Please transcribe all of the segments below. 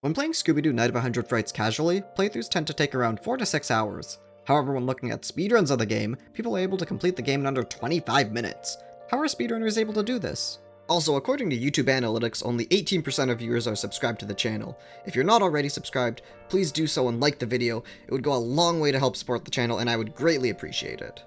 When playing Scooby-Doo Night of 100 Frights casually, playthroughs tend to take around 4 to 6 hours. However, when looking at speedruns of the game, people are able to complete the game in under 25 minutes. How are speedrunners able to do this? Also, according to YouTube analytics, only 18% of viewers are subscribed to the channel. If you're not already subscribed, please do so and like the video. It would go a long way to help support the channel and I would greatly appreciate it.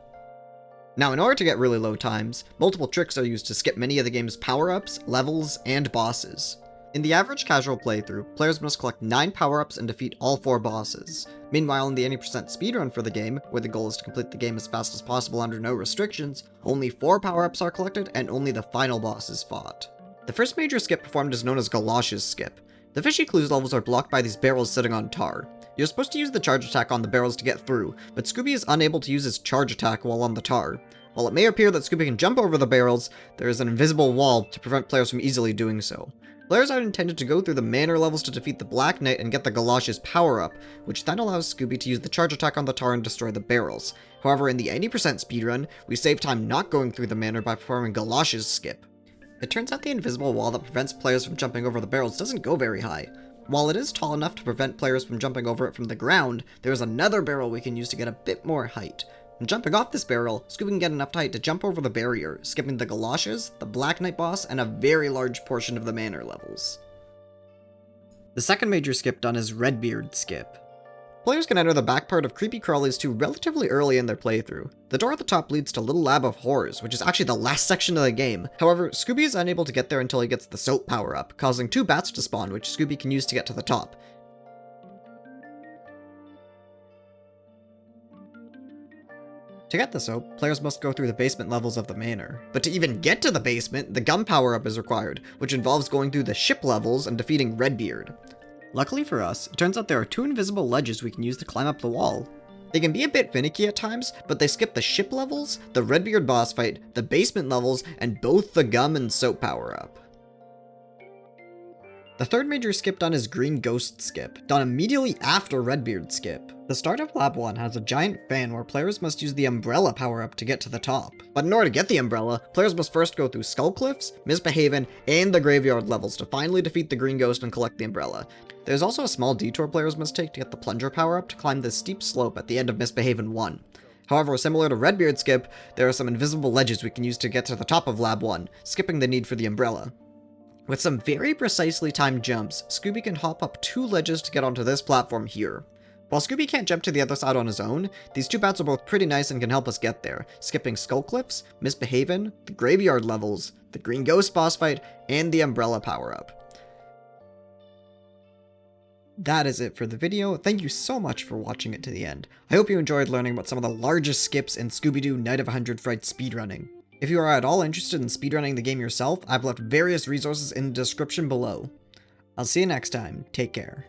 Now, in order to get really low times, multiple tricks are used to skip many of the game's power-ups, levels, and bosses. In the average casual playthrough, players must collect 9 power-ups and defeat all 4 bosses. Meanwhile, in the 80% speedrun for the game, where the goal is to complete the game as fast as possible under no restrictions, only 4 power-ups are collected and only the final boss is fought. The first major skip performed is known as Galaga Skip. The fishy clues levels are blocked by these barrels sitting on tar. You're supposed to use the charge attack on the barrels to get through, but Scooby is unable to use his charge attack while on the tar. While it may appear that Scooby can jump over the barrels, there is an invisible wall to prevent players from easily doing so. Players are intended to go through the manor levels to defeat the Black Knight and get the Galash's power-up, which then allows Scooby to use the charge attack on the tar and destroy the barrels. However, in the 80% speedrun, we save time not going through the manor by performing Galash's Skip. It turns out the invisible wall that prevents players from jumping over the barrels doesn't go very high. While it is tall enough to prevent players from jumping over it from the ground, there is another barrel we can use to get a bit more height. When jumping off this barrel, Scooby can get enough height to jump over the barrier, skipping the Galoshes, the Black Knight boss, and a very large portion of the manor levels. The second major skip done is Redbeard Skip. Players can enter the back part of Creepy Crawly's 2 relatively early in their playthrough. The door at the top leads to Little Lab of Horrors, which is actually the last section of the game. However, Scooby is unable to get there until he gets the soap power-up, causing 2 bats to spawn, which Scooby can use to get to the top. To get the soap, players must go through the basement levels of the manor. But to even get to the basement, the gum power-up is required, which involves going through the ship levels and defeating Redbeard. Luckily for us, it turns out there are 2 invisible ledges we can use to climb up the wall. They can be a bit finicky at times, but they skip the ship levels, the Redbeard boss fight, the basement levels, and both the gum and soap power-up. The third major skip done is Green Ghost Skip, done immediately after Redbeard Skip. The start of Lab 1 has a giant fan where players must use the umbrella power-up to get to the top. But in order to get the umbrella, players must first go through Skull Cliffs, Misbehavin', and the graveyard levels to finally defeat the Green Ghost and collect the umbrella. There's also a small detour players must take to get the plunger power-up to climb the steep slope at the end of Misbehavin' 1. However, similar to Redbeard Skip, there are some invisible ledges we can use to get to the top of Lab 1, skipping the need for the umbrella. With some very precisely timed jumps, Scooby can hop up 2 ledges to get onto this platform here. While Scooby can't jump to the other side on his own, these 2 bats are both pretty nice and can help us get there, skipping Skull Cliffs, Misbehavin', the graveyard levels, the Green Ghost boss fight, and the umbrella power-up. That is it for the video. Thank you so much for watching it to the end. I hope you enjoyed learning about some of the largest skips in Scooby-Doo Night of 100 Frights speedrunning. If you are at all interested in speedrunning the game yourself, I've left various resources in the description below. I'll see you next time. Take care.